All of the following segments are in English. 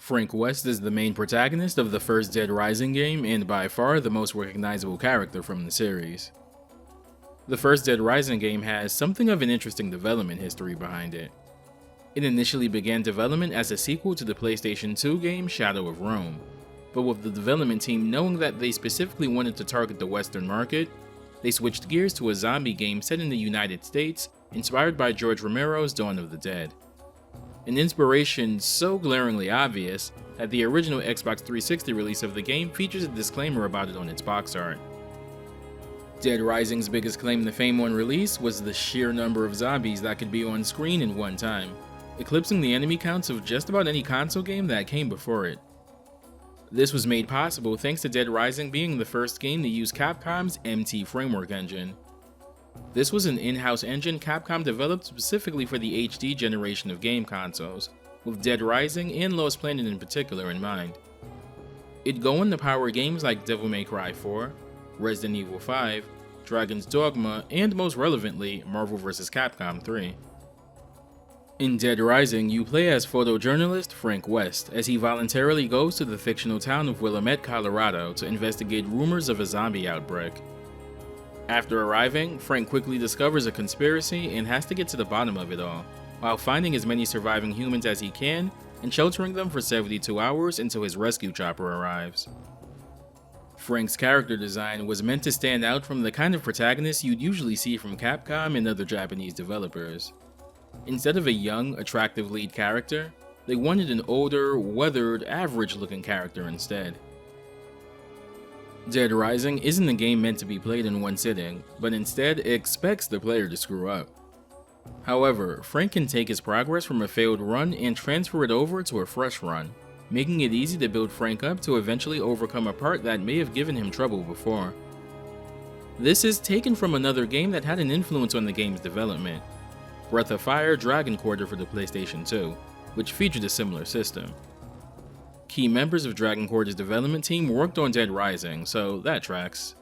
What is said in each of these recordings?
Frank West is the main protagonist of the first Dead Rising game and by far the most recognizable character from the series. The first Dead Rising game has something of an interesting development history behind it. It initially began development as a sequel to the PlayStation 2 game Shadow of Rome, but with the development team knowing that they specifically wanted to target the Western market, they switched gears to a zombie game set in the United States, inspired by George Romero's Dawn of the Dead. An inspiration so glaringly obvious that the original Xbox 360 release of the game features a disclaimer about it on its box art. Dead Rising's biggest claim to fame on release was the sheer number of zombies that could be on screen in one time, eclipsing the enemy counts of just about any console game that came before it. This was made possible thanks to Dead Rising being the first game to use Capcom's MT framework engine. This was an in-house engine Capcom developed specifically for the HD generation of game consoles, with Dead Rising and Lost Planet in particular in mind. It'd go on to power games like Devil May Cry 4, Resident Evil 5, Dragon's Dogma, and most relevantly, Marvel vs. Capcom 3. In Dead Rising, you play as photojournalist Frank West as he voluntarily goes to the fictional town of Willamette, Colorado to investigate rumors of a zombie outbreak. After arriving, Frank quickly discovers a conspiracy and has to get to the bottom of it all, while finding as many surviving humans as he can and sheltering them for 72 hours until his rescue chopper arrives. Frank's character design was meant to stand out from the kind of protagonist you'd usually see from Capcom and other Japanese developers. Instead of a young, attractive lead character, they wanted an older, weathered, average-looking character instead. Dead Rising isn't a game meant to be played in one sitting, but instead it expects the player to screw up. However, Frank can take his progress from a failed run and transfer it over to a fresh run, making it easy to build Frank up to eventually overcome a part that may have given him trouble before. This is taken from another game that had an influence on the game's development, Breath of Fire Dragon Quarter for the PlayStation 2, which featured a similar system. Key members of Dragon Quarter's development team worked on Dead Rising, so that tracks.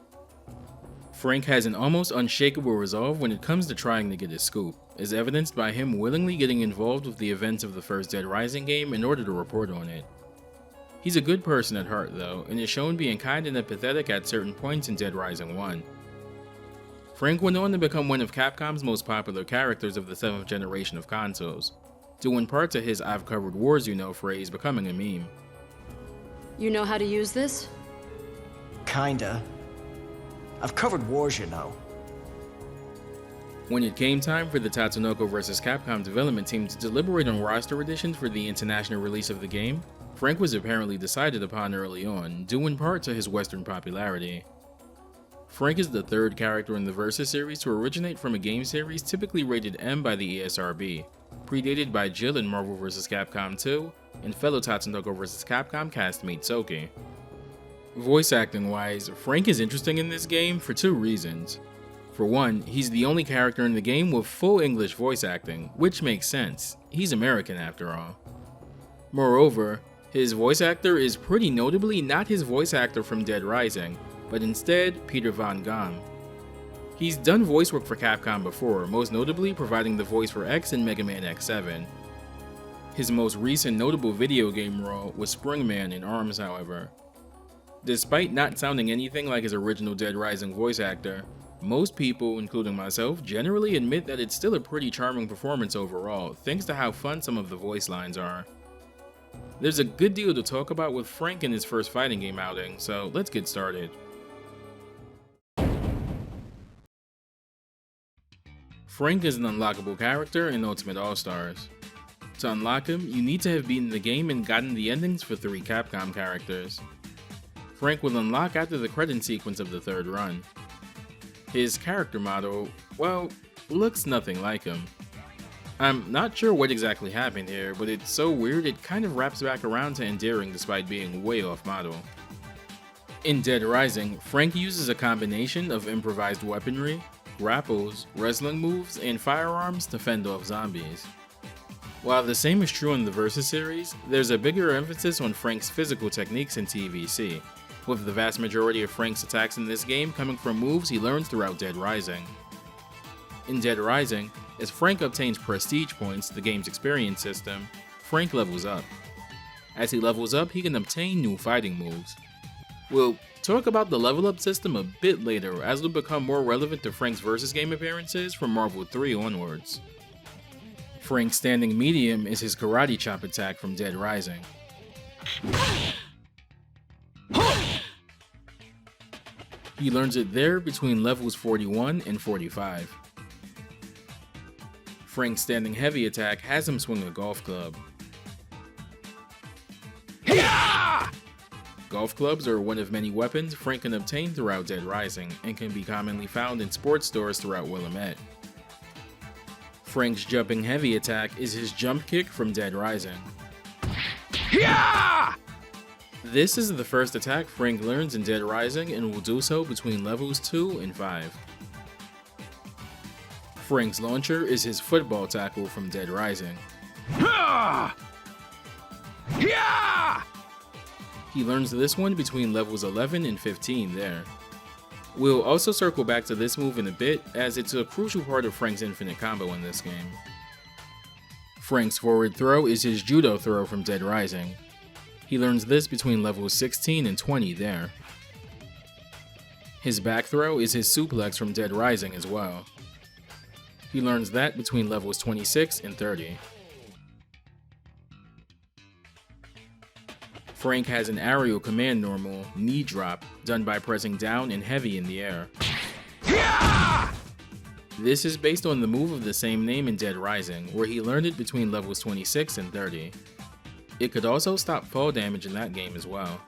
Frank has an almost unshakable resolve when it comes to trying to get his scoop, as evidenced by him willingly getting involved with the events of the first Dead Rising game in order to report on it. He's a good person at heart though, and is shown being kind and empathetic at certain points in Dead Rising 1. Frank went on to become one of Capcom's most popular characters of the 7th generation of consoles, due in part to his "I've covered wars you know" phrase becoming a meme. You know how to use this? Kinda. I've covered wars, you know. When it came time for the Tatsunoko Vs Capcom development team to deliberate on roster additions for the international release of the game, Frank was apparently decided upon early on, due in part to his Western popularity. Frank is the third character in the Versus series to originate from a game series typically rated M by the ESRB, predated by Jill in Marvel vs. Capcom 2, and fellow Tatsunoko vs. Capcom castmate Soki. Voice acting wise, Frank is interesting in this game for two reasons. For one, he's the only character in the game with full English voice acting, which makes sense, he's American after all. Moreover, his voice actor is pretty notably not his voice actor from Dead Rising, but instead Peter Von Gamm. He's done voice work for Capcom before, most notably providing the voice for X in Mega Man X7. His most recent notable video game role was Springman in ARMS, however. Despite not sounding anything like his original Dead Rising voice actor, most people, including myself, generally admit that it's still a pretty charming performance overall, thanks to how fun some of the voice lines are. There's a good deal to talk about with Frank in his first fighting game outing, so let's get started. Frank is an unlockable character in Ultimate All-Stars. To unlock him, you need to have beaten the game and gotten the endings for 3 Capcom characters. Frank will unlock after the credit sequence of the 3rd run. His character model, well, looks nothing like him. I'm not sure what exactly happened here, but it's so weird it kind of wraps back around to endearing despite being way off model. In Dead Rising, Frank uses a combination of improvised weaponry, grapples, wrestling moves, and firearms to fend off zombies. While the same is true in the Versus series, there's a bigger emphasis on Frank's physical techniques in TVC, with the vast majority of Frank's attacks in this game coming from moves he learns throughout Dead Rising. In Dead Rising, as Frank obtains prestige points, the game's experience system, Frank levels up. As he levels up, he can obtain new fighting moves. We'll talk about the level up system a bit later, as it'll become more relevant to Frank's versus game appearances from Marvel 3 onwards. Frank's standing medium is his karate chop attack from Dead Rising. He learns it there between levels 41 and 45. Frank's standing heavy attack has him swing a golf club. Golf clubs are one of many weapons Frank can obtain throughout Dead Rising, and can be commonly found in sports stores throughout Willamette. Frank's jumping heavy attack is his jump kick from Dead Rising. This is the first attack Frank learns in Dead Rising and will do so between levels 2 and 5. Frank's launcher is his football tackle from Dead Rising. He learns this one between levels 11 and 15 there. We'll also circle back to this move in a bit, as it's a crucial part of Frank's infinite combo in this game. Frank's forward throw is his judo throw from Dead Rising. He learns this between levels 16 and 20 there. His back throw is his suplex from Dead Rising as well. He learns that between levels 26 and 30. Frank has an aerial command normal, knee drop, done by pressing down and heavy in the air. This is based on the move of the same name in Dead Rising, where he learned it between levels 26 and 30. It could also stop fall damage in that game as well.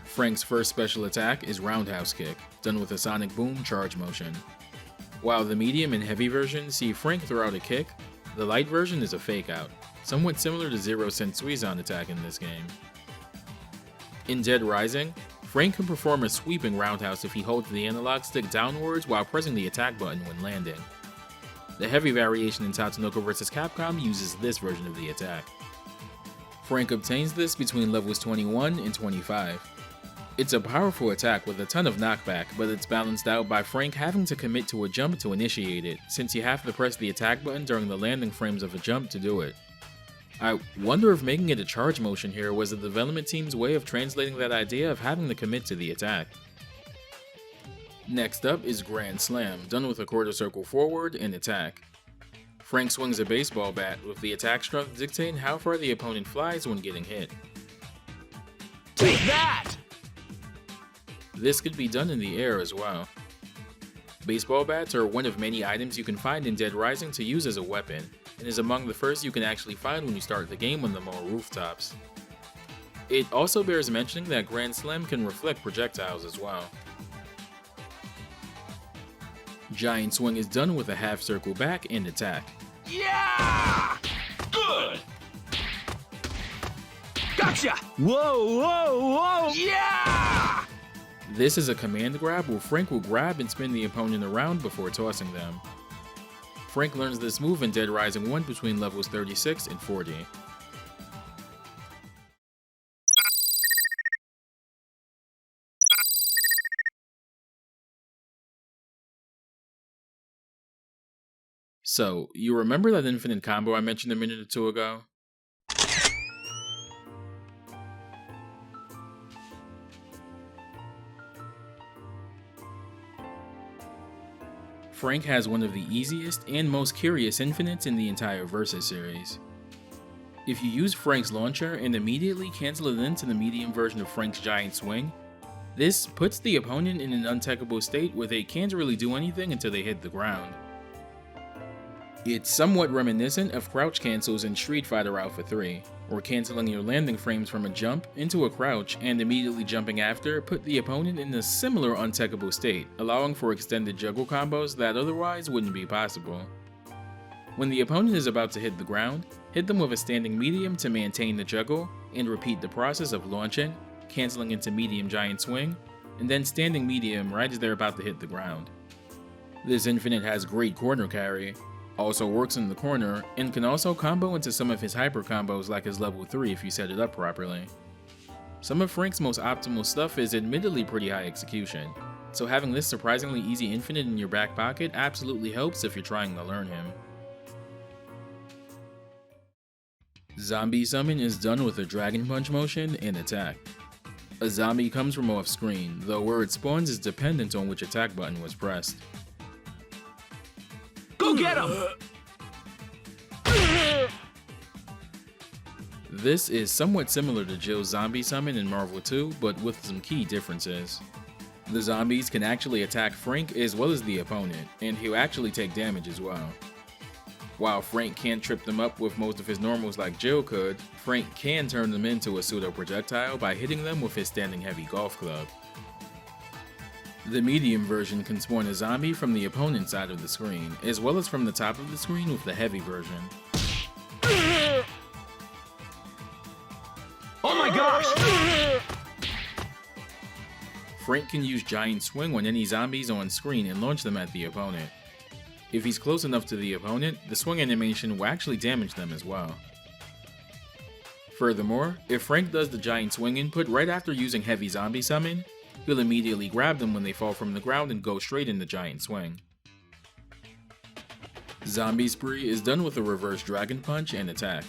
Frank's first special attack is Roundhouse Kick, done with a Sonic Boom charge motion. While the medium and heavy version see Frank throw out a kick, the light version is a fake out, somewhat similar to Zero Sensuizan attack in this game. In Dead Rising, Frank can perform a sweeping roundhouse if he holds the analog stick downwards while pressing the attack button when landing. The heavy variation in Tatsunoko Vs Capcom uses this version of the attack. Frank obtains this between levels 21 and 25. It's a powerful attack with a ton of knockback, but it's balanced out by Frank having to commit to a jump to initiate it, since you have to press the attack button during the landing frames of a jump to do it. I wonder if making it a charge motion here was the development team's way of translating that idea of having to commit to the attack. Next up is Grand Slam, done with a quarter circle forward and attack. Frank swings a baseball bat, with the attack strength dictating how far the opponent flies when getting hit. Take that! This could be done in the air as well. Baseball bats are one of many items you can find in Dead Rising to use as a weapon, and is among the first you can actually find when you start the game on the mall rooftops. It also bears mentioning that Grand Slam can reflect projectiles as well. Giant Swing is done with a half circle back and attack. Yeah! Good! Gotcha! Whoa, whoa, whoa! Yeah! This is a command grab where Frank will grab and spin the opponent around before tossing them. Frank learns this move in Dead Rising 1 between levels 36 and 40. So, you remember that infinite combo I mentioned a minute or two ago? Frank has one of the easiest and most curious infinites in the entire Versus series. If you use Frank's launcher and immediately cancel it into the medium version of Frank's Giant Swing, this puts the opponent in an untechable state where they can't really do anything until they hit the ground. It's somewhat reminiscent of crouch cancels in Street Fighter Alpha 3, or canceling your landing frames from a jump into a crouch and immediately jumping after put the opponent in a similar untechable state, allowing for extended juggle combos that otherwise wouldn't be possible. When the opponent is about to hit the ground, hit them with a standing medium to maintain the juggle, and repeat the process of launching, canceling into medium giant swing, and then standing medium right as they're about to hit the ground. This infinite has great corner carry, also works in the corner, and can also combo into some of his hyper combos like his level 3 if you set it up properly. Some of Frank's most optimal stuff is admittedly pretty high execution, so having this surprisingly easy infinite in your back pocket absolutely helps if you're trying to learn him. Zombie summon is done with a Dragon Punch motion and attack. A zombie comes from off screen, though where it spawns is dependent on which attack button was pressed. Go get him! This is somewhat similar to Jill's zombie summon in Marvel 2, but with some key differences. The zombies can actually attack Frank as well as the opponent, and he'll actually take damage as well. While Frank can't trip them up with most of his normals like Jill could, Frank can turn them into a pseudo projectile by hitting them with his standing heavy golf club. The medium version can spawn a zombie from the opponent's side of the screen, as well as from the top of the screen with the heavy version. Oh my gosh! Frank can use Giant Swing on any zombies on screen and launch them at the opponent. If he's close enough to the opponent, the swing animation will actually damage them as well. Furthermore, if Frank does the Giant Swing input right after using Heavy Zombie Summon, he'll immediately grab them when they fall from the ground and go straight in the Giant Swing. Zombie Spree is done with a reverse Dragon Punch and attack.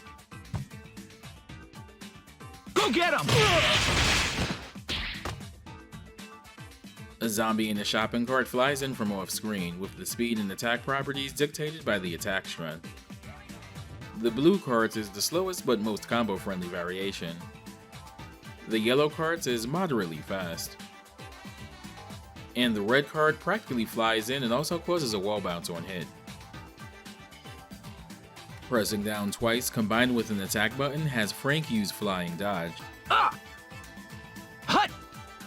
Go get him! A zombie in a shopping cart flies in from off screen, with the speed and attack properties dictated by the attack strength. The blue cart is the slowest but most combo-friendly variation. The yellow cart is moderately fast. And the red cart practically flies in and also causes a wall bounce on hit. Pressing down twice combined with an attack button has Frank use Flying Dodge. Hut!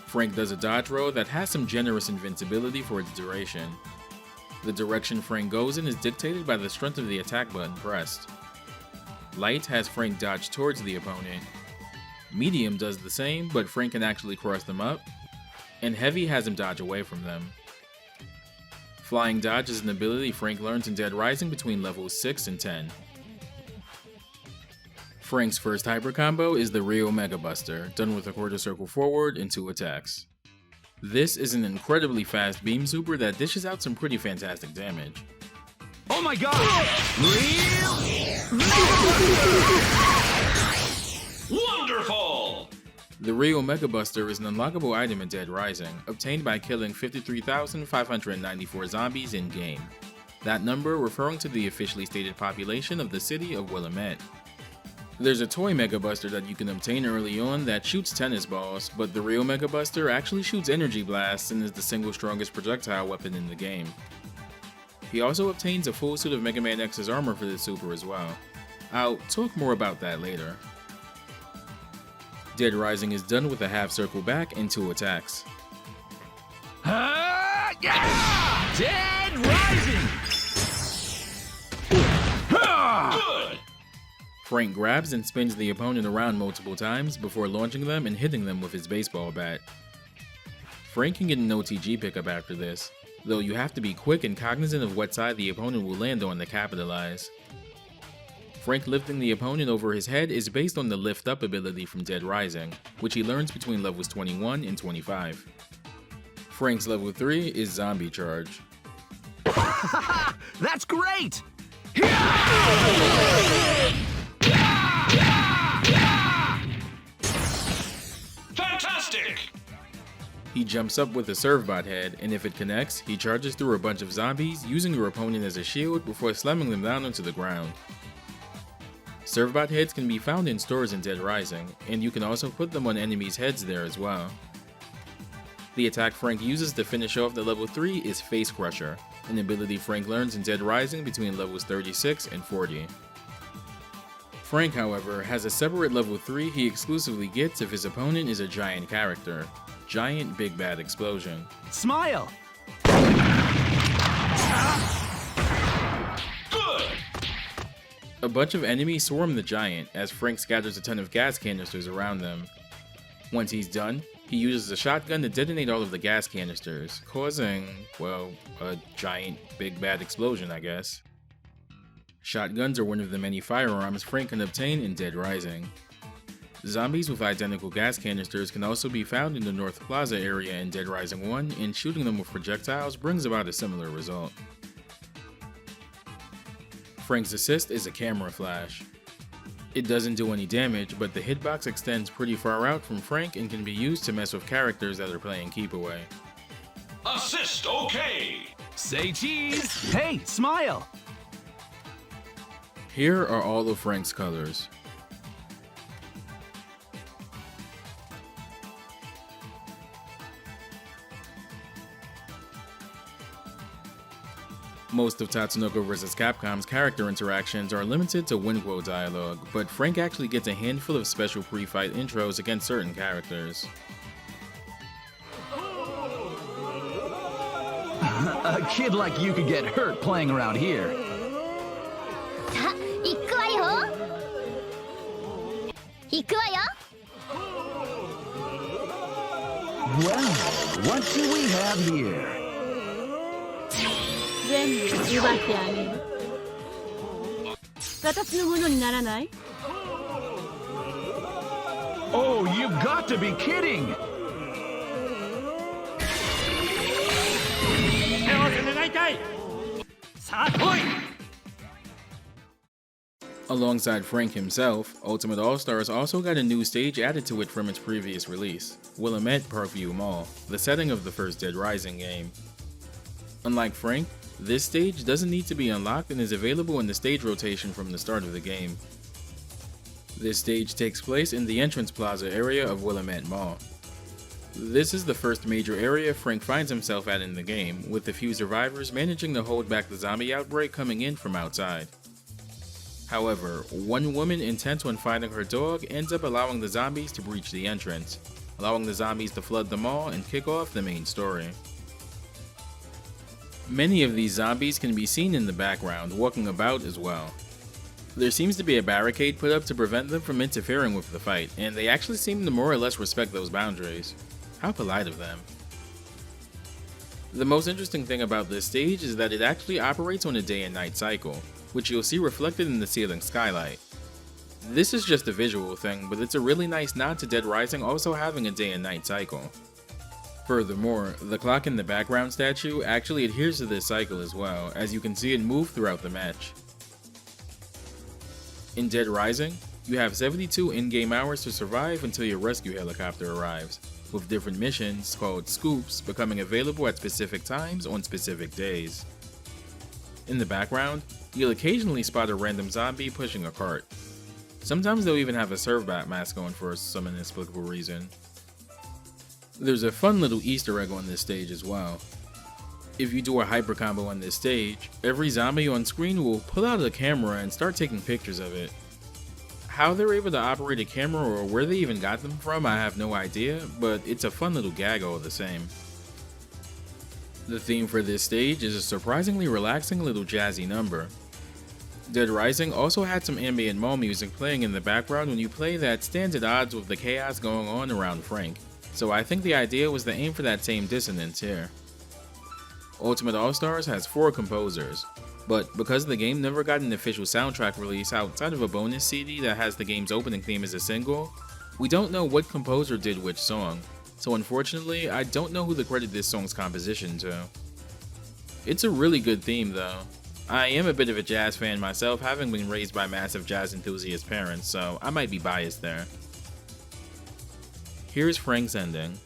Frank does a dodge roll that has some generous invincibility for its duration. The direction Frank goes in is dictated by the strength of the attack button pressed. Light has Frank dodge towards the opponent. Medium does the same, but Frank can actually cross them up. And Heavy has him dodge away from them. Flying Dodge is an ability Frank learns in Dead Rising between levels 6 and 10. Frank's first hyper combo is the Rio Mega Buster, done with a quarter circle forward and 2 attacks. This is an incredibly fast beam super that dishes out some pretty fantastic damage. Oh my god! Wonderful! The Rio Mega Buster is an unlockable item in Dead Rising, obtained by killing 53,594 zombies in-game. That number referring to the officially stated population of the city of Willamette. There's a toy Mega Buster that you can obtain early on that shoots tennis balls, but the real Mega Buster actually shoots energy blasts and is the single strongest projectile weapon in the game. He also obtains a full suit of Mega Man X's armor for this super as well. I'll talk more about that later. Dead Rising is done with a half circle back and 2 attacks. Yeah! Dead Rising! Good! Frank grabs and spins the opponent around multiple times before launching them and hitting them with his baseball bat. Frank can get an OTG pickup after this, though you have to be quick and cognizant of what side the opponent will land on to capitalize. Frank lifting the opponent over his head is based on the Lift Up ability from Dead Rising, which he learns between levels 21 and 25. Frank's level 3 is Zombie Charge. That's great! Fantastic! He jumps up with a Servbot head, and if it connects, he charges through a bunch of zombies, using your opponent as a shield before slamming them down onto the ground. Servbot heads can be found in stores in Dead Rising, and you can also put them on enemies' heads there as well. The attack Frank uses to finish off the level 3 is Face Crusher, an ability Frank learns in Dead Rising between levels 36 and 40. Frank, however, has a separate level 3 he exclusively gets if his opponent is a giant character, Giant Big Bad Explosion. Smile! Good! A bunch of enemies swarm the giant as Frank scatters a ton of gas canisters around them. Once he's done, he uses a shotgun to detonate all of the gas canisters, causing, well, a giant big bad explosion, I guess. Shotguns are one of the many firearms Frank can obtain in Dead Rising. Zombies with identical gas canisters can also be found in the North Plaza area in Dead Rising 1, and shooting them with projectiles brings about a similar result. Frank's assist is a camera flash. It doesn't do any damage, but the hitbox extends pretty far out from Frank and can be used to mess with characters that are playing keep away. Assist okay. Say cheese. Hey, smile. Here are all of Frank's colors. Most of Tatsunoko Vs Capcom's character interactions are limited to wind-quote dialogue, but Frank actually gets a handful of special pre-fight intros against certain characters. A kid like you could get hurt playing around here. さあ、行くわよ。行くわよ。 Well, what do we have here? 全部奪ってあげる。私のものにならない？ Oh, you got to be kidding! Alongside Frank himself, Ultimate All-Stars also got a new stage added to it from its previous release, Willamette Parkview Mall, the setting of the first Dead Rising game. Unlike Frank, this stage doesn't need to be unlocked and is available in the stage rotation from the start of the game. This stage takes place in the entrance plaza area of Willamette Mall. This is the first major area Frank finds himself at in the game, with the few survivors managing to hold back the zombie outbreak coming in from outside. However, one woman intent on finding her dog ends up allowing the zombies to breach the entrance, allowing the zombies to flood the mall and kick off the main story. Many of these zombies can be seen in the background, walking about as well. There seems to be a barricade put up to prevent them from interfering with the fight, and they actually seem to more or less respect those boundaries. How polite of them. The most interesting thing about this stage is that it actually operates on a day and night cycle, which you'll see reflected in the ceiling skylight. This is just a visual thing, but it's a really nice nod to Dead Rising also having a day and night cycle. Furthermore, the clock in the background statue actually adheres to this cycle as well, as you can see it move throughout the match. In Dead Rising, you have 72 in-game hours to survive until your rescue helicopter arrives, with different missions, called scoops, becoming available at specific times on specific days. In the background, you'll occasionally spot a random zombie pushing a cart. Sometimes they'll even have a Servbot mask on for some inexplicable reason. There's a fun little Easter egg on this stage as well. If you do a hyper combo on this stage, every zombie on screen will pull out a camera and start taking pictures of it. How they're able to operate a camera or where they even got them from, I have no idea, but it's a fun little gag all the same. The theme for this stage is a surprisingly relaxing little jazzy number. Dead Rising also had some ambient mall music playing in the background when you play that stands at odds with the chaos going on around Frank, so I think the idea was to aim for that same dissonance here. Ultimate All-Stars has 4 composers, but because the game never got an official soundtrack release outside of a bonus CD that has the game's opening theme as a single, we don't know what composer did which song, so unfortunately I don't know who to credit this song's composition to. It's a really good theme though. I am a bit of a jazz fan myself, having been raised by massive jazz enthusiast parents, so I might be biased there. Here's Frank's ending.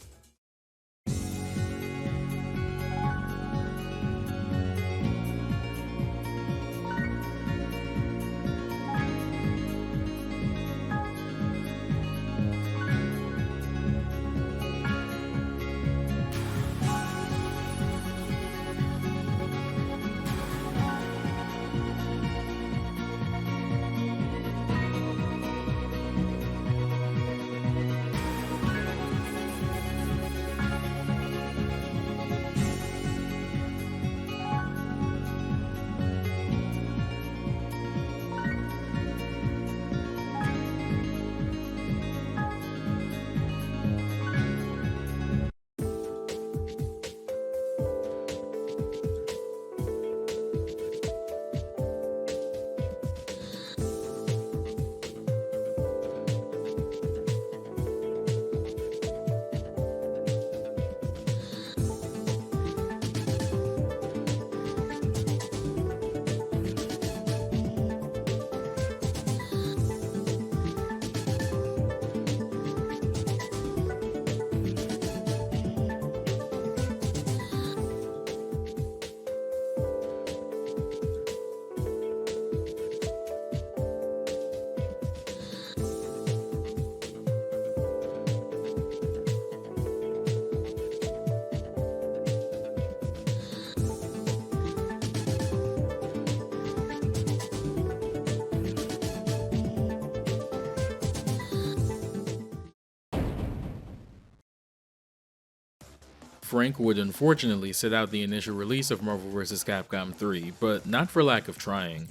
Frank would unfortunately sit out the initial release of Marvel vs. Capcom 3, but not for lack of trying.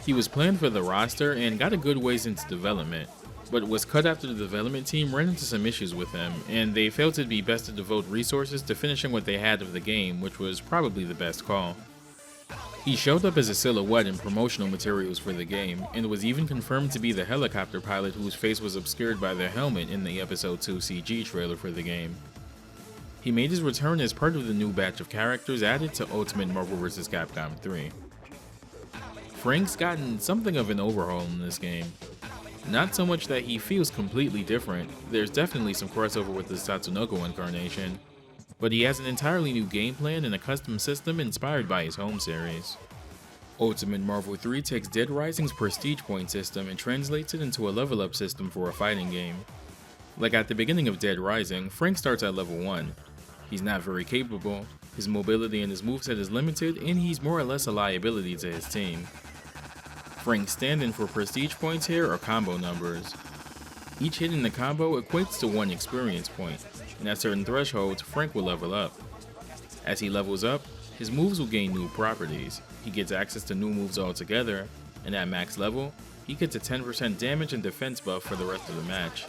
He was planned for the roster and got a good ways into development, but was cut after the development team ran into some issues with him, and they felt it'd be best to devote resources to finishing what they had of the game, which was probably the best call. He showed up as a silhouette in promotional materials for the game, and was even confirmed to be the helicopter pilot whose face was obscured by their helmet in the Episode 2 CG trailer for the game. He made his return as part of the new batch of characters added to Ultimate Marvel vs. Capcom 3. Frank's gotten something of an overhaul in this game. Not so much that he feels completely different, there's definitely some crossover with his Tatsunoko incarnation, but he has an entirely new game plan and a custom system inspired by his home series. Ultimate Marvel 3 takes Dead Rising's prestige point system and translates it into a level up system for a fighting game. Like at the beginning of Dead Rising, Frank starts at level 1. He's not very capable, his mobility and his moveset is limited, and he's more or less a liability to his team. Frank's stand-in for prestige points here are combo numbers. Each hit in the combo equates to 1 experience point, and at certain thresholds, Frank will level up. As he levels up, his moves will gain new properties, he gets access to new moves altogether, and at max level, he gets a 10% damage and defense buff for the rest of the match.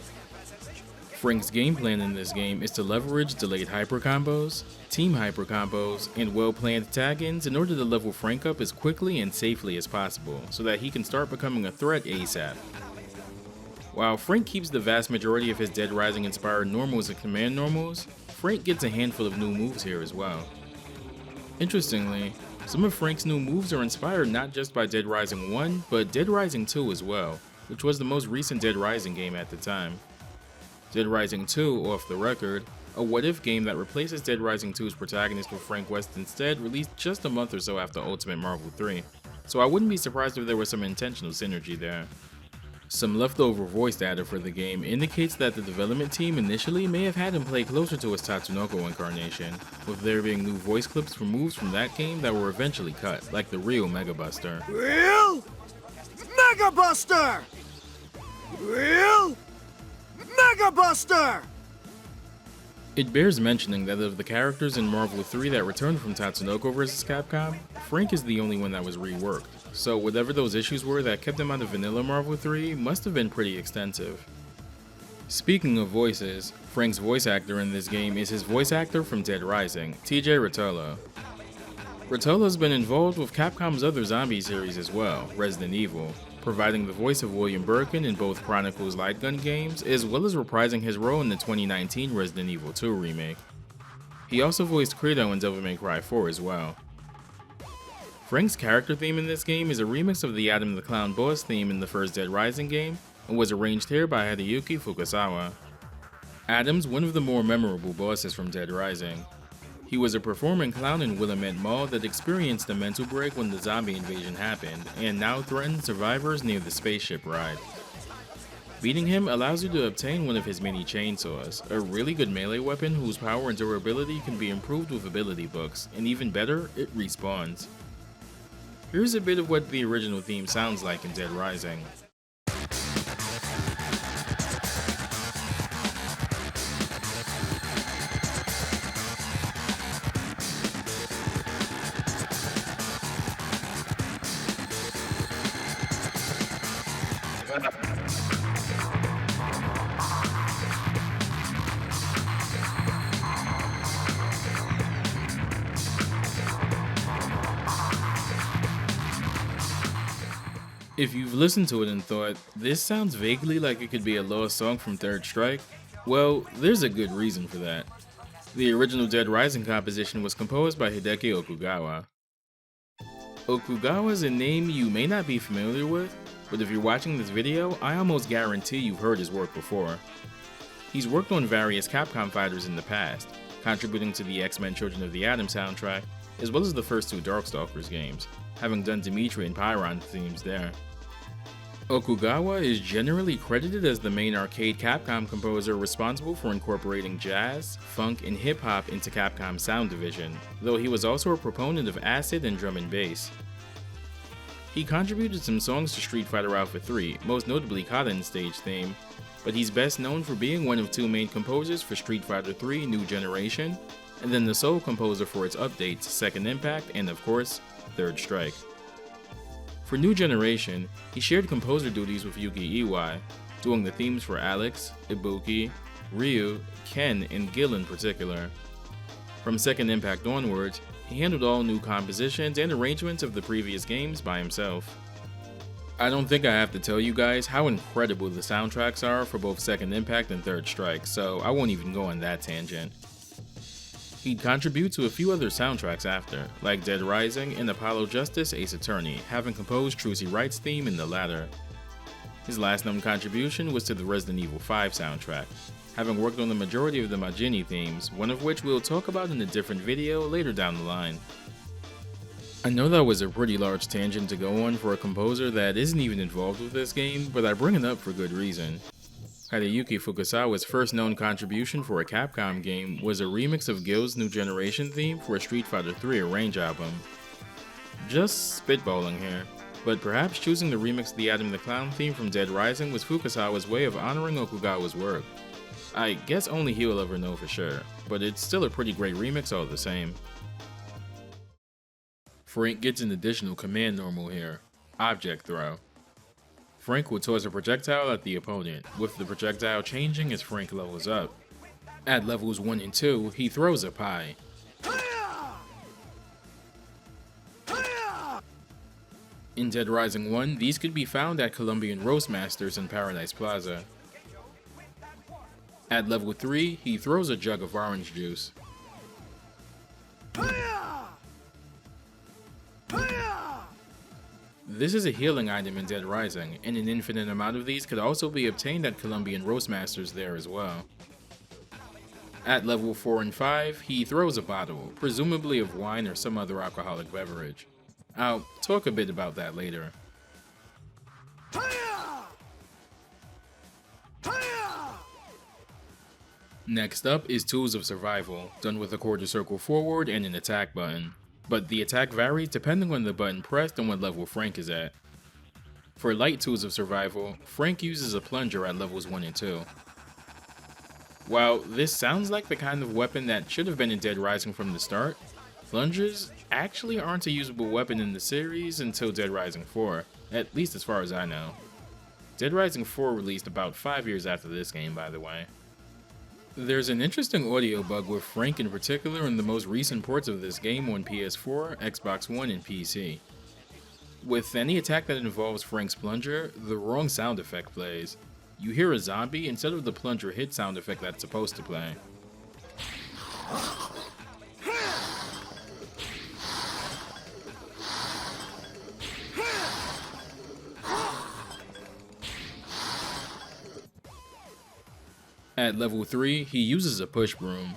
Frank's game plan in this game is to leverage delayed hyper combos, team hyper combos, and well-planned tag-ins in order to level Frank up as quickly and safely as possible, so that he can start becoming a threat ASAP. While Frank keeps the vast majority of his Dead Rising inspired normals and command normals, Frank gets a handful of new moves here as well. Interestingly, some of Frank's new moves are inspired not just by Dead Rising 1, but Dead Rising 2 as well, which was the most recent Dead Rising game at the time. Dead Rising 2, off the record, a what-if game that replaces Dead Rising 2's protagonist with Frank West instead, released just a month or so after Ultimate Marvel 3, so I wouldn't be surprised if there was some intentional synergy there. Some leftover voice data for the game indicates that the development team initially may have had him play closer to his Tatsunoko incarnation, with there being new voice clips for moves from that game that were eventually cut, like the real Mega Buster. Real Mega Buster! Real Mega Buster! It bears mentioning that of the characters in Marvel 3 that returned from Tatsunoko vs. Capcom, Frank is the only one that was reworked, so whatever those issues were that kept him out of vanilla Marvel 3 must have been pretty extensive. Speaking of voices, Frank's voice actor in this game is his voice actor from Dead Rising, TJ Rotolo. Rotolo's been involved with Capcom's other zombie series as well, Resident Evil, providing the voice of William Birkin in both Chronicles Light Gun games, as well as reprising his role in the 2019 Resident Evil 2 remake. He also voiced Credo in Devil May Cry 4 as well. Frank's character theme in this game is a remix of the Adam the Clown boss theme in the first Dead Rising game, and was arranged here by Hideki Okugawa. Adam's one of the more memorable bosses from Dead Rising. He was a performing clown in Willamette Mall that experienced a mental break when the zombie invasion happened, and now threatens survivors near the spaceship ride. Beating him allows you to obtain one of his mini chainsaws, a really good melee weapon whose power and durability can be improved with ability books, and even better, it respawns. Here's a bit of what the original theme sounds like in Dead Rising. If you've listened to it and thought, this sounds vaguely like it could be a lost song from Third Strike, well, there's a good reason for that. The original Dead Rising composition was composed by Hideki Okugawa. Okugawa is a name you may not be familiar with, but if you're watching this video, I almost guarantee you've heard his work before. He's worked on various Capcom fighters in the past, contributing to the X-Men Children of the Atom soundtrack, as well as the first 2 Darkstalkers games, having done Dimitri and Pyron themes there. Okugawa is generally credited as the main arcade Capcom composer responsible for incorporating jazz, funk, and hip-hop into Capcom's sound division, though he was also a proponent of acid and drum and bass. He contributed some songs to Street Fighter Alpha 3, most notably Kaden's stage theme, but he's best known for being one of 2 main composers for Street Fighter 3 New Generation, and then the sole composer for its updates Second Impact and of course, Third Strike. For New Generation, he shared composer duties with Yuki Iwai, doing the themes for Alex, Ibuki, Ryu, Ken, and Gil in particular. From Second Impact onwards, he handled all new compositions and arrangements of the previous games by himself. I don't think I have to tell you guys how incredible the soundtracks are for both Second Impact and Third Strike, so I won't even go on that tangent. He'd contribute to a few other soundtracks after, like Dead Rising and Apollo Justice Ace Attorney, having composed Trucy Wright's theme in the latter. His last known contribution was to the Resident Evil 5 soundtrack, having worked on the majority of the Majini themes, one of which we'll talk about in a different video later down the line. I know that was a pretty large tangent to go on for a composer that isn't even involved with this game, but I bring it up for good reason. Hideki Fukasawa's first known contribution for a Capcom game was a remix of Gil's New Generation theme for a Street Fighter III Arrange album. Just spitballing here, but perhaps choosing to remix the Adam the Clown theme from Dead Rising was Fukasawa's way of honoring Okugawa's work. I guess only he will ever know for sure, but it's still a pretty great remix all the same. Frank gets an additional command normal here, Object Throw. Frank will toss a projectile at the opponent, with the projectile changing as Frank levels up. At levels 1 and 2, he throws a pie. In Dead Rising 1, these could be found at Colombian Roastmasters in Paradise Plaza. At level 3, he throws a jug of orange juice. This is a healing item in Dead Rising, and an infinite amount of these could also be obtained at Colombian Roastmasters there as well. At level 4 and 5, he throws a bottle, presumably of wine or some other alcoholic beverage. I'll talk a bit about that later. Next up is Tools of Survival, done with a quarter circle forward and an attack button, but the attack varies depending on the button pressed and what level Frank is at. For light Tools of Survival, Frank uses a plunger at levels 1 and 2. While this sounds like the kind of weapon that should have been in Dead Rising from the start, plungers actually aren't a usable weapon in the series until Dead Rising 4, at least as far as I know. Dead Rising 4 released about 5 years after this game, by the way. There's an interesting audio bug with Frank in particular in the most recent ports of this game on PS4, Xbox One, and PC. With any attack that involves Frank's plunger, the wrong sound effect plays. You hear a zombie instead of the plunger hit sound effect that's supposed to play. At level 3, he uses a push broom.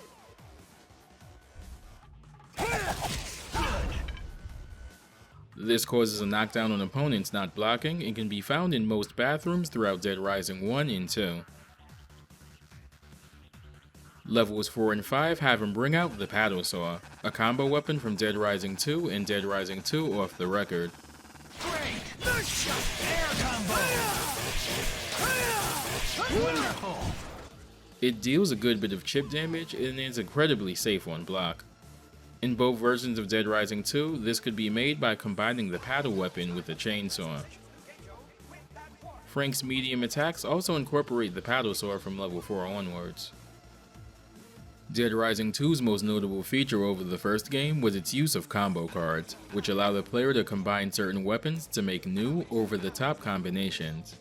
This causes a knockdown on opponents not blocking and can be found in most bathrooms throughout Dead Rising 1 and 2. Levels 4 and 5 have him bring out the paddle saw, a combo weapon from Dead Rising 2 and Dead Rising 2 Off the Record. Wonderful! It deals a good bit of chip damage and is incredibly safe on block. In both versions of Dead Rising 2, this could be made by combining the paddle weapon with the chainsaw. Frank's medium attacks also incorporate the paddle saw from level 4 onwards. Dead Rising 2's most notable feature over the first game was its use of combo cards, which allow the player to combine certain weapons to make new, over-the-top combinations.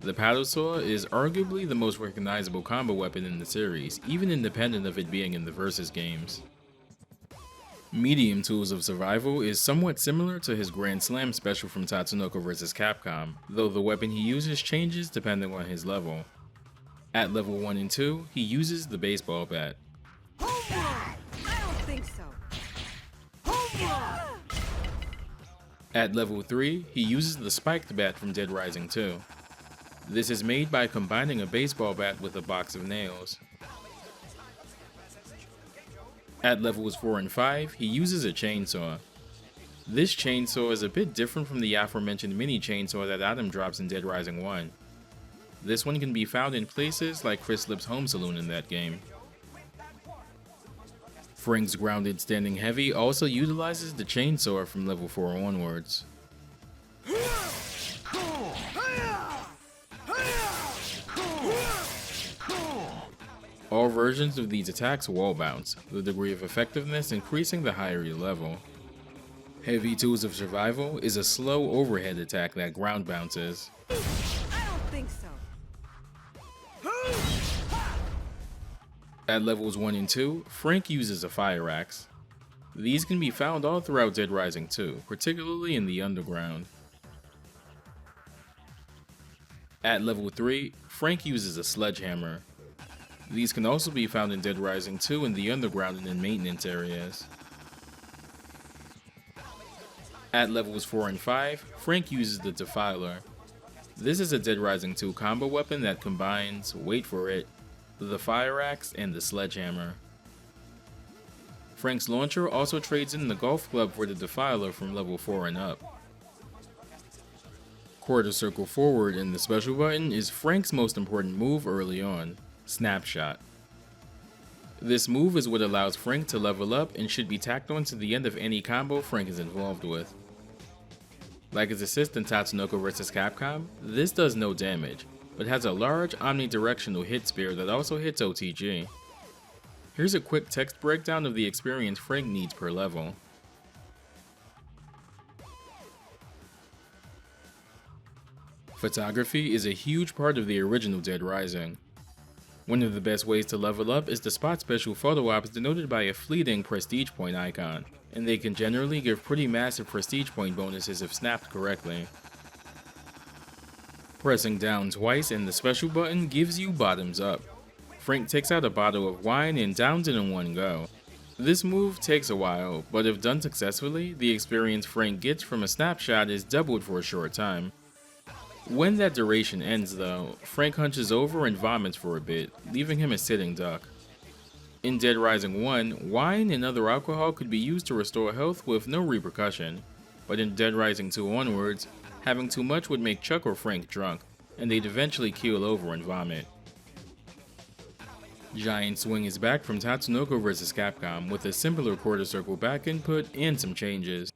The paddle saw is arguably the most recognizable combo weapon in the series, even independent of it being in the Versus games. Medium Tools of Survival is somewhat similar to his Grand Slam special from Tatsunoko Vs Capcom, though the weapon he uses changes depending on his level. At level 1 and 2, he uses the baseball bat. I don't think so. At level 3, he uses the spiked bat from Dead Rising 2. This is made by combining a baseball bat with a box of nails. At levels 4 and 5, he uses a chainsaw. This chainsaw is a bit different from the aforementioned mini chainsaw that Adam drops in Dead Rising 1. This one can be found in places like Chris Lip's home saloon in that game. Frank's grounded standing heavy also utilizes the chainsaw from level 4 onwards. All versions of these attacks wall bounce, the degree of effectiveness increasing the higher you level. Heavy Tools of Survival is a slow overhead attack that ground bounces. I don't think so. At levels 1 and 2, Frank uses a fire axe. These can be found all throughout Dead Rising 2, particularly in the underground. At level 3, Frank uses a sledgehammer. These can also be found in Dead Rising 2 in the underground and in maintenance areas. At levels 4 and 5, Frank uses the Defiler. This is a Dead Rising 2 combo weapon that combines, wait for it, the fire axe and the sledgehammer. Frank's launcher also trades in the golf club for the Defiler from level 4 and up. Quarter circle forward in the special button is Frank's most important move early on, Snapshot. This move is what allows Frank to level up and should be tacked on to the end of any combo Frank is involved with. Like his assist in Tatsunoko Vs Capcom, this does no damage, but has a large omnidirectional hit spear that also hits OTG. Here's a quick text breakdown of the experience Frank needs per level. Photography is a huge part of the original Dead Rising. One of the best ways to level up is to spot special photo ops denoted by a fleeting prestige point icon, and they can generally give pretty massive prestige point bonuses if snapped correctly. Pressing down twice and the special button gives you bottoms up. Frank takes out a bottle of wine and downs it in one go. This move takes a while, but if done successfully, the experience Frank gets from a snapshot is doubled for a short time. When that duration ends though, Frank hunches over and vomits for a bit, leaving him a sitting duck. In Dead Rising 1, wine and other alcohol could be used to restore health with no repercussion, but in Dead Rising 2 onwards, having too much would make Chuck or Frank drunk, and they'd eventually keel over and vomit. Giant Swing is back from Tatsunoko Vs Capcom with a simpler quarter circle back input and some changes.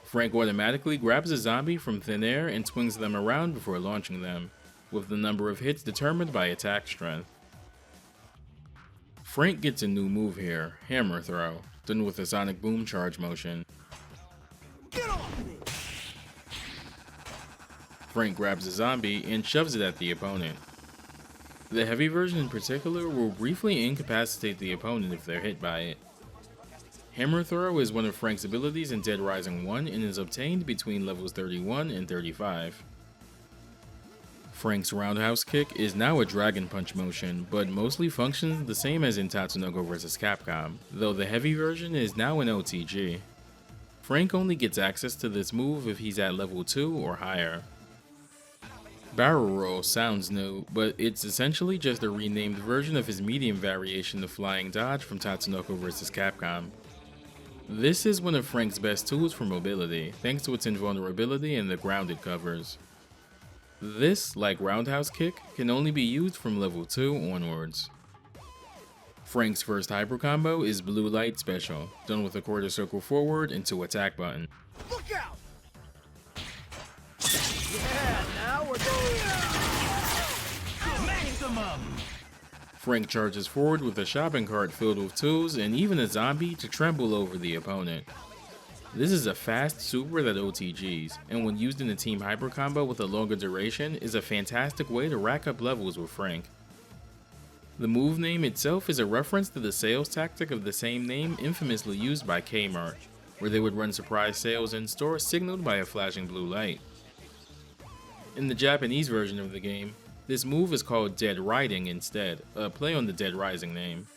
Frank automatically grabs a zombie from thin air and swings them around before launching them, with the number of hits determined by attack strength. Frank gets a new move here, Hammer Throw, done with a sonic boom charge motion. Frank grabs a zombie and shoves it at the opponent. The heavy version in particular will briefly incapacitate the opponent if they're hit by it. Hammer Throw is one of Frank's abilities in Dead Rising 1 and is obtained between levels 31 and 35. Frank's roundhouse kick is now a dragon punch motion, but mostly functions the same as in Tatsunoko Vs Capcom, though the heavy version is now an OTG. Frank only gets access to this move if he's at level 2 or higher. Barrel Roll sounds new, but it's essentially just a renamed version of his medium variation of Flying Dodge from Tatsunoko Vs Capcom. This is one of Frank's best tools for mobility, thanks to its invulnerability and the ground it covers. This, like Roundhouse Kick, can only be used from level 2 onwards. Frank's first hyper combo is Blue Light Special, done with a quarter circle forward and 2 attack button. Look out! Yeah, now we're going. Maximum! Frank charges forward with a shopping cart filled with tools and even a zombie to trample over the opponent. This is a fast super that OTGs, and when used in a team hyper combo with a longer duration is a fantastic way to rack up levels with Frank. The move name itself is a reference to the sales tactic of the same name infamously used by Kmart, where they would run surprise sales in store signaled by a flashing blue light. In the Japanese version of the game, this move is called Dead Riding instead, a play on the Dead Rising name.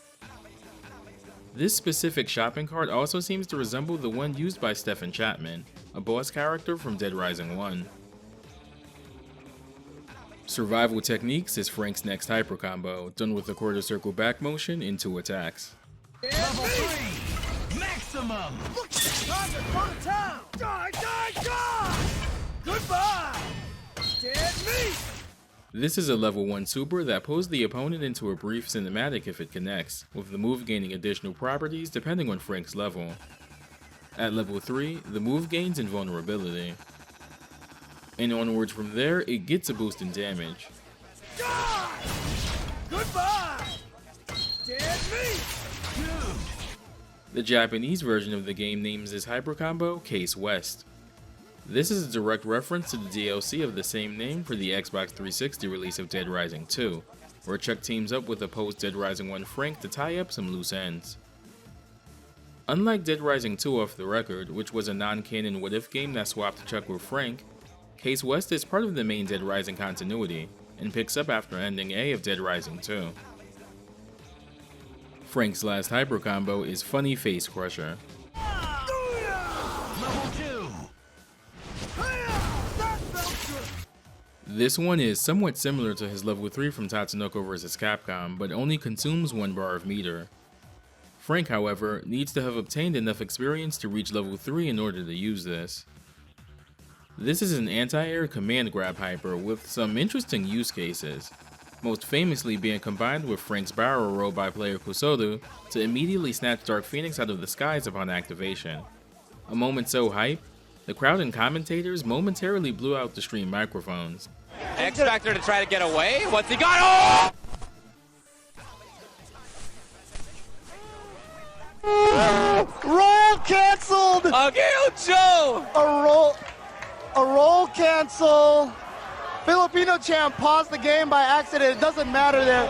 This specific shopping cart also seems to resemble the one used by Stephen Chapman, a boss character from Dead Rising 1. Survival Techniques is Frank's next hyper combo, done with a quarter circle back motion in 2 attacks. Level 3! Maximum! Look, time to go to town! Die, die, die! Goodbye! Dead meat! This is a level 1 super that pulls the opponent into a brief cinematic if it connects, with the move gaining additional properties depending on Frank's level. At level 3, the move gains invulnerability. And onwards from there, it gets a boost in damage. Die! Goodbye! Dead meat! The Japanese version of the game names this hyper combo Case West. This is a direct reference to the DLC of the same name for the Xbox 360 release of Dead Rising 2, where Chuck teams up with the post-Dead Rising 1 Frank to tie up some loose ends. Unlike Dead Rising 2 Off the Record, which was a non-canon what-if game that swapped Chuck with Frank, Case West is part of the main Dead Rising continuity, and picks up after ending A of Dead Rising 2. Frank's last hyper combo is Funny Face Crusher. This one is somewhat similar to his level 3 from Tatsunoko Vs Capcom, but only consumes 1 bar of meter. Frank, however, needs to have obtained enough experience to reach level 3 in order to use this. This is an anti-air command grab hyper with some interesting use cases, most famously being combined with Frank's barrel roll by player Kusoru to immediately snatch Dark Phoenix out of the skies upon activation. A moment so hype, the crowd and commentators momentarily blew out the stream microphones. X Factor to try to get away. What's he got? Oh! Roll canceled! Joe! A roll cancel. Filipino champ paused the game by accident. It doesn't matter there.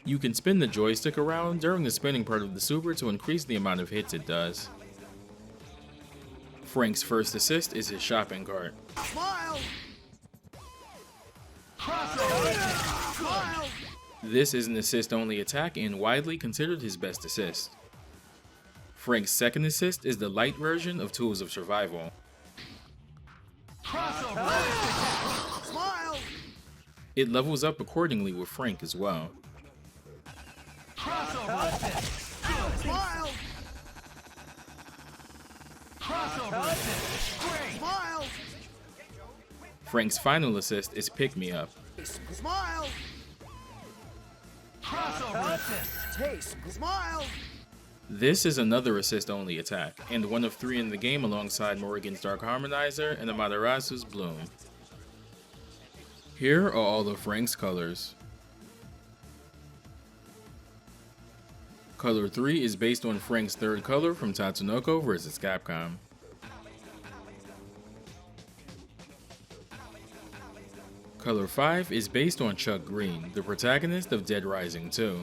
You can spin the joystick around during the spinning part of the super to increase the amount of hits it does. Frank's first assist is his shopping cart. Smile! This is an assist-only attack and widely considered his best assist. Frank's second assist is the light version of Tools of Survival. Smile! It levels up accordingly with Frank as well. Smile! Smile! Frank's final assist is Pick Me Up. Smile! Taste! Smile! This is another assist-only attack, and one of 3 in the game alongside Morrigan's Dark Harmonizer and Amaterasu's Bloom. Here are all of Frank's colors. Color 3 is based on Frank's third color from Tatsunoko Vs Capcom. Color 5 is based on Chuck Green, the protagonist of Dead Rising 2.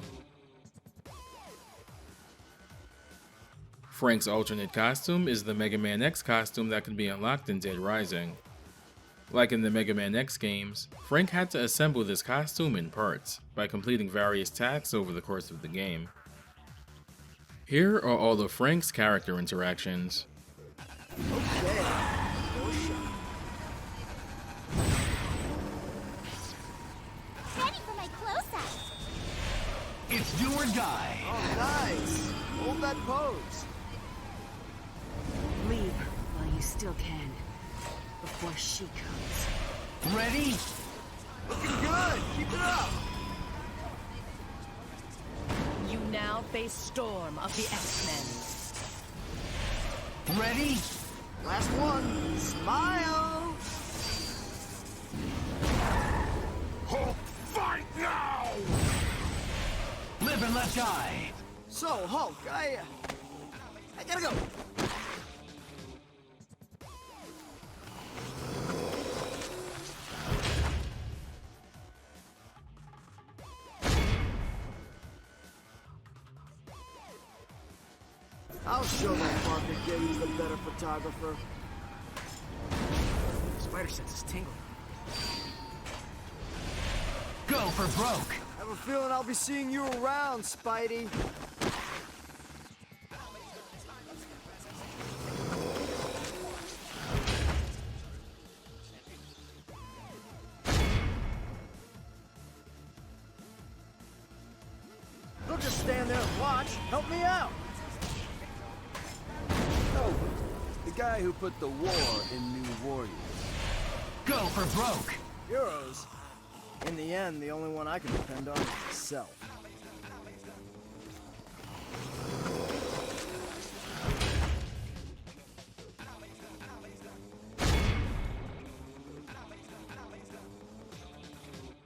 Frank's alternate costume is the Mega Man X costume that can be unlocked in Dead Rising. Like in the Mega Man X games, Frank had to assemble this costume in parts, by completing various tasks over the course of the game. Here are all of Frank's character interactions. Ready for my close-up. It's do or die. Oh, nice! Hold that pose. Leave while you still can, before she comes. Ready? Looking good! Keep it up! You now face Storm of the X-Men. Ready? Last one! Smile! Fight now! Live and let die. So, Hulk, I gotta go. I'll show my Parker kid who's the better photographer. Spider sense is tingling. Go for broke. I have a feeling I'll be seeing you around, Spidey. Don't just stand there and watch. Help me out. Oh, the guy who put the war in New Warriors. Go for broke. Heroes? In the end, the only one I can depend on is myself.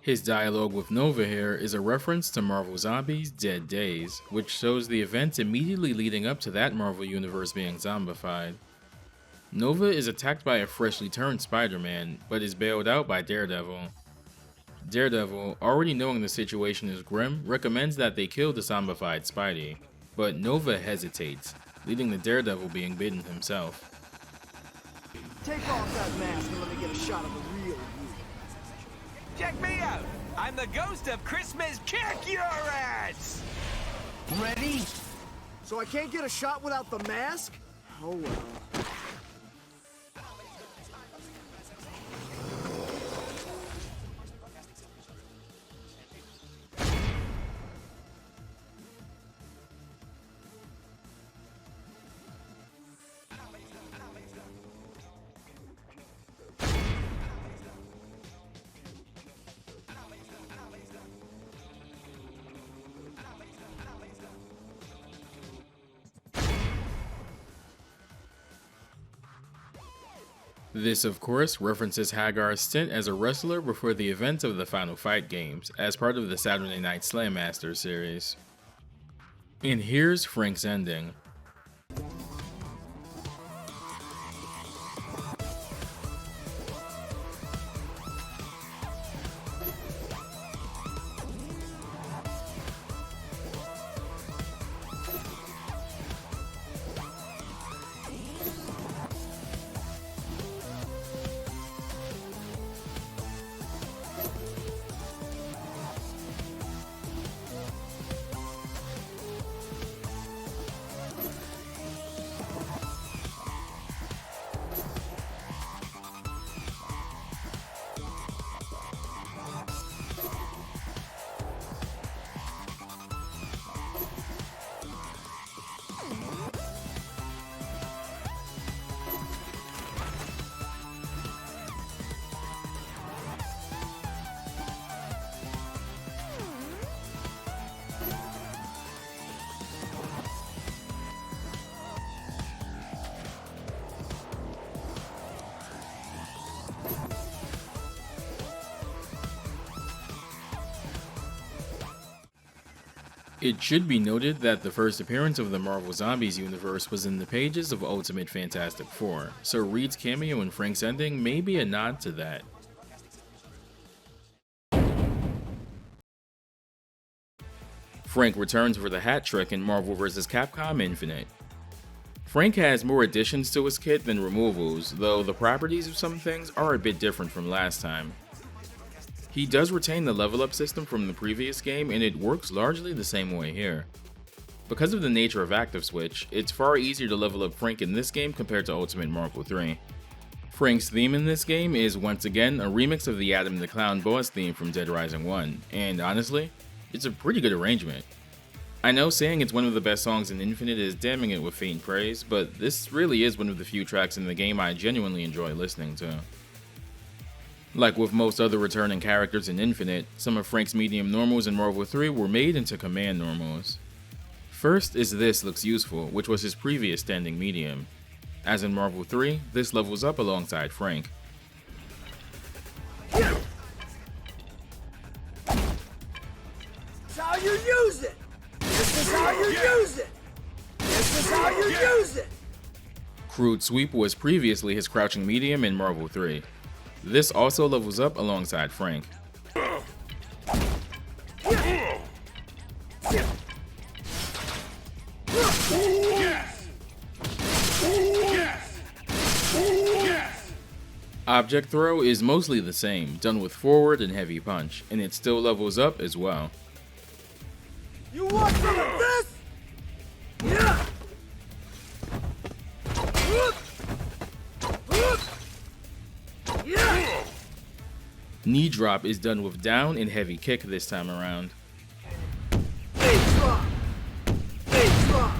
His dialogue with Nova here is a reference to Marvel Zombies' Dead Days, which shows the events immediately leading up to that Marvel universe being zombified. Nova is attacked by a freshly turned Spider-Man, but is bailed out by Daredevil. Daredevil, already knowing the situation is grim, recommends that they kill the zombified Spidey, but Nova hesitates, leading to Daredevil being bitten himself. Take off that mask and let me get a shot of the real you. Check me out. I'm the ghost of Christmas. Kick your ass! Ready? So I can't get a shot without the mask? Oh well. This, of course, references Hagar's stint as a wrestler before the event of the Final Fight games, as part of the Saturday Night Slam Master series. And here's Frank's ending. It should be noted that the first appearance of the Marvel Zombies universe was in the pages of Ultimate Fantastic Four, so Reed's cameo in Frank's ending may be a nod to that. Frank returns for the hat trick in Marvel Vs Capcom Infinite. Frank has more additions to his kit than removals, though the properties of some things are a bit different from last time. He does retain the level up system from the previous game, and it works largely the same way here. Because of the nature of Active Switch, it's far easier to level up Frank in this game compared to Ultimate Marvel 3. Frank's theme in this game is once again a remix of the Adam the Clown boss theme from Dead Rising 1, and honestly, it's a pretty good arrangement. I know saying it's one of the best songs in Infinite is damning it with faint praise, but this really is one of the few tracks in the game I genuinely enjoy listening to. Like with most other returning characters in Infinite, some of Frank's medium normals in Marvel 3 were made into command normals. First is This Looks Useful, which was his previous standing medium. As in Marvel 3, this levels up alongside Frank. That's how you use it! This is how you use it! This is how you use it! Crude Sweep was previously his crouching medium in Marvel 3. This also levels up alongside Frank. Object Throw is mostly the same, done with forward and heavy punch, and it still levels up as well. You want some of this? Yeah! Yeah! Knee Drop is done with down and heavy kick this time around. Drop! Drop!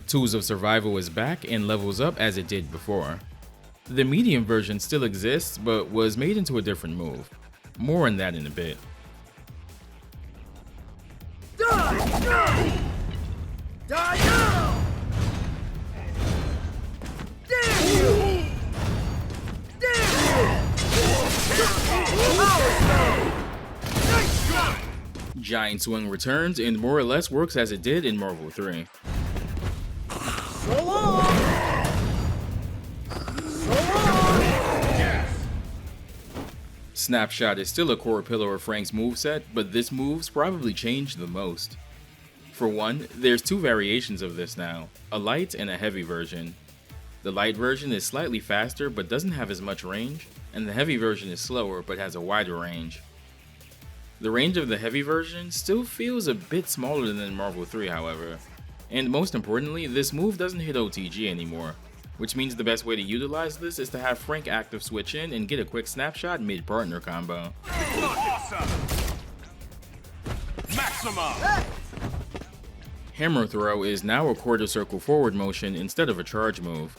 Tools of Survival is back and levels up as it did before. The medium version still exists, but was made into a different move. More on that in a bit. Die! Die! Die now! Damn you! Damn you! Power Stone! Nice shot! Giant Swing returns and more or less works as it did in Marvel 3. So long! So long! Yes! Snapshot is still a core pillar of Frank's moveset, but this move's probably changed the most. For one, there's two variations of this now, a light and a heavy version. The light version is slightly faster but doesn't have as much range, and the heavy version is slower but has a wider range. The range of the heavy version still feels a bit smaller than Marvel 3, however. And most importantly, this move doesn't hit OTG anymore, which means the best way to utilize this is to have Frank active switch in and get a quick snapshot mid-partner combo. Awesome. Maximum. Hammer Throw is now a quarter circle forward motion instead of a charge move.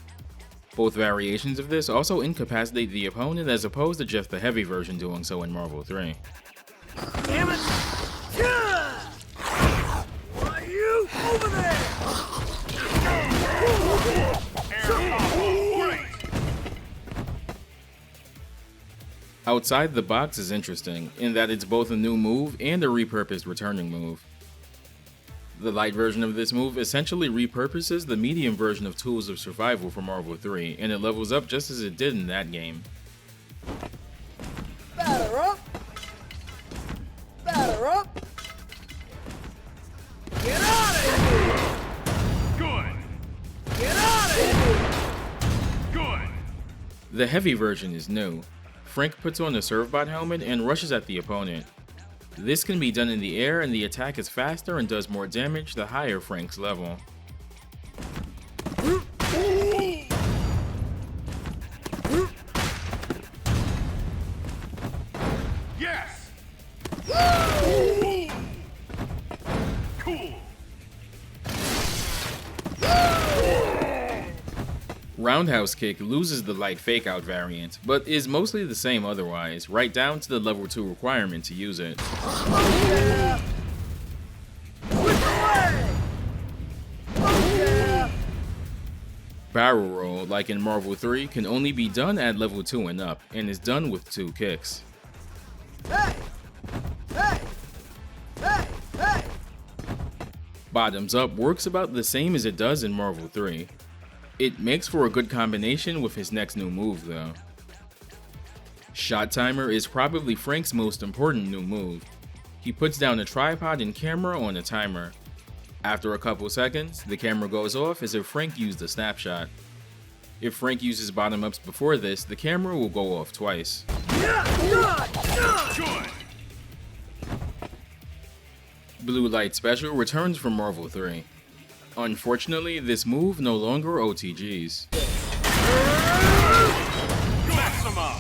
Both variations of this also incapacitate the opponent as opposed to just the heavy version doing so in Marvel 3. Damn it! Why are you over there? Outside the box is interesting, in that it's both a new move and a repurposed returning move. The light version of this move essentially repurposes the medium version of Tools of Survival from Marvel 3, and it levels up just as it did in that game. Batter up! Batter up! Get out of here! Good. Get out of here! Good. The heavy version is new. Frank puts on a Servbot helmet and rushes at the opponent. This can be done in the air and the attack is faster and does more damage the higher Frank's level. Yes. Cool. Roundhouse Kick loses the light fake out variant, but is mostly the same otherwise, right down to the level 2 requirement to use it. Oh yeah! Whip away! Oh yeah! Barrel Roll, like in Marvel 3, can only be done at level 2 and up, and is done with 2 kicks. Hey! Hey! Hey! Hey! Bottoms Up works about the same as it does in Marvel 3. It makes for a good combination with his next new move though. Shot Timer is probably Frank's most important new move. He puts down a tripod and camera on a timer. After a couple seconds, the camera goes off as if Frank used a snapshot. If Frank uses bottom ups before this, the camera will go off twice. Good. Blue Light Special returns from Marvel 3. Unfortunately, this move no longer OTGs. Maximum.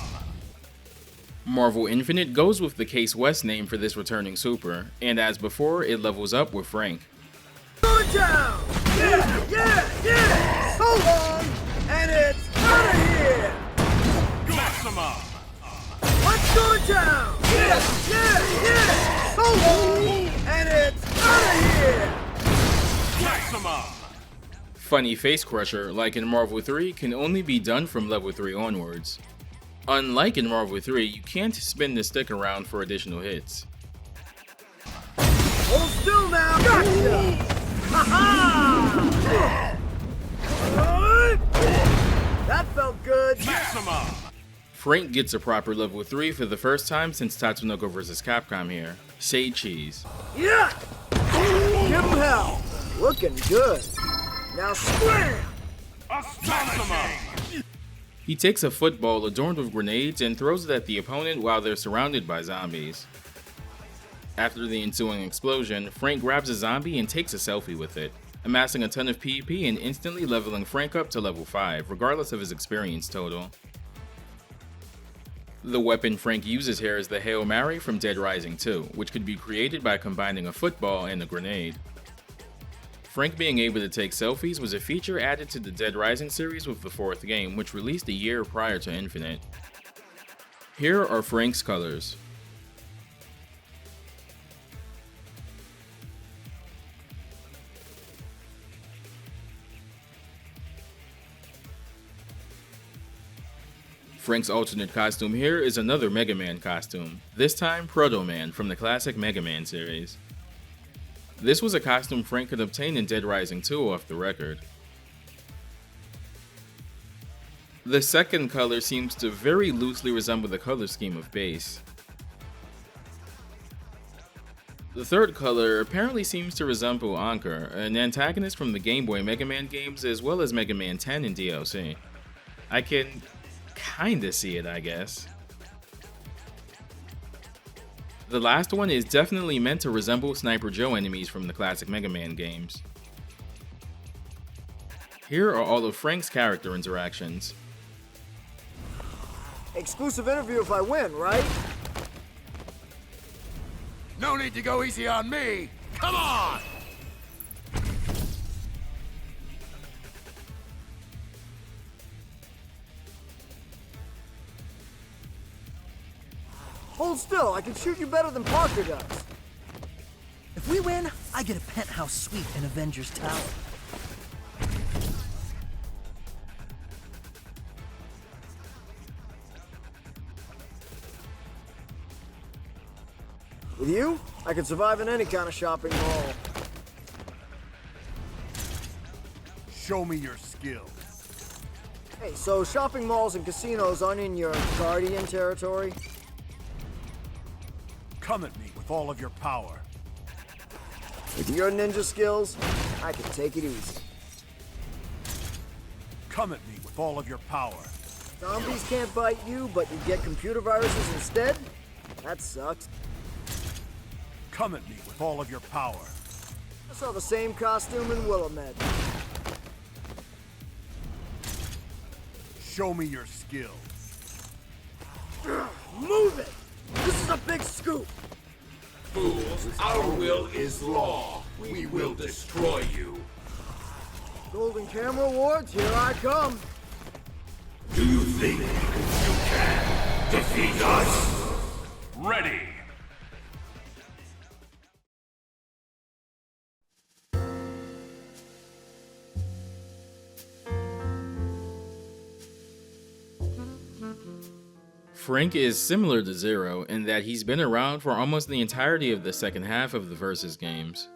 Marvel Infinite goes with the Case West name for this returning super, and as before, it levels up with Frank. Go down! Yeah! Yeah! Yeah! So long! And it's out of here! Maximum. Let's go to town! Yeah! Yeah! Yeah! So long! And it's out of here! Maximum. Funny Face Crusher, like in Marvel 3, can only be done from level 3 onwards. Unlike in Marvel 3, you can't spin the stick around for additional hits. Hold still now! Gotcha! Ha-ha! That felt good! Maximum. Frank gets a proper level 3 for the first time since Tatsunoko Vs Capcom here. Say cheese. Yeah! Give him hell! Looking good. Now slam! Astonishing. He takes a football adorned with grenades and throws it at the opponent while they're surrounded by zombies. After the ensuing explosion, Frank grabs a zombie and takes a selfie with it, amassing a ton of PvP and instantly leveling Frank up to level 5, regardless of his experience total. The weapon Frank uses here is the Hail Mary from Dead Rising 2, which could be created by combining a football and a grenade. Frank being able to take selfies was a feature added to the Dead Rising series with the 4th game, which released a year prior to Infinite. Here are Frank's colors. Frank's alternate costume here is another Mega Man costume, this time Proto Man from the classic Mega Man series. This was a costume Frank could obtain in Dead Rising 2 off the record. The second color seems to very loosely resemble the color scheme of Base. The third color apparently seems to resemble Anchor, an antagonist from the Game Boy Mega Man games as well as Mega Man 10 in DLC. I can kinda see it, I guess. The last one is definitely meant to resemble Sniper Joe enemies from the classic Mega Man games. Here are all of Frank's character interactions. Exclusive interview if I win, right? No need to go easy on me. Come on! Hold still, I can shoot you better than Parker does. If we win, I get a penthouse suite in Avengers Tower. With you, I could survive in any kind of shopping mall. Show me your skills. Hey, so shopping malls and casinos aren't in your Guardian territory? Come at me with all of your power. With your ninja skills, I can take it easy. Come at me with all of your power. Zombies can't bite you, but you get computer viruses instead? That sucks. Come at me with all of your power. I saw the same costume in Willamette. Show me your skills. Move it! This is a big scoop! Fools, our will is law. We will destroy you. Golden Camera Awards, here I come. Do you think you can defeat us? Ready! Frank is similar to Zero in that he's been around for almost the entirety of the second half of the Versus games.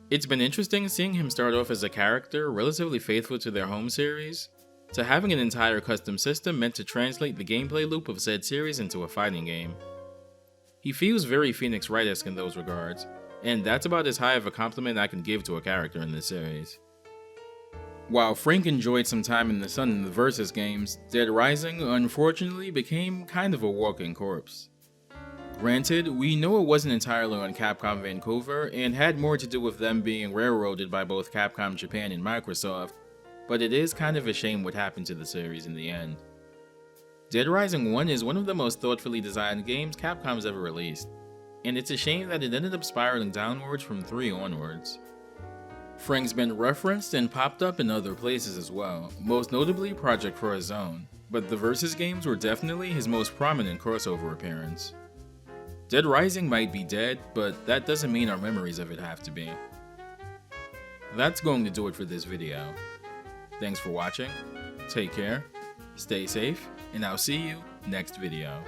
It's been interesting seeing him start off as a character relatively faithful to their home series, to having an entire custom system meant to translate the gameplay loop of said series into a fighting game. He feels very Phoenix Wright-esque in those regards, and that's about as high of a compliment I can give to a character in this series. While Frank enjoyed some time in the sun in the Versus games, Dead Rising unfortunately became kind of a walking corpse. Granted, we know it wasn't entirely on Capcom Vancouver and had more to do with them being railroaded by both Capcom Japan and Microsoft, but it is kind of a shame what happened to the series in the end. Dead Rising 1 is one of the most thoughtfully designed games Capcom's ever released, and it's a shame that it ended up spiraling downwards from 3 onwards. Frank's been referenced and popped up in other places as well, most notably Project Horizon, but the Versus games were definitely his most prominent crossover appearance. Dead Rising might be dead, but that doesn't mean our memories of it have to be. That's going to do it for this video. Thanks for watching, take care, stay safe, and I'll see you next video.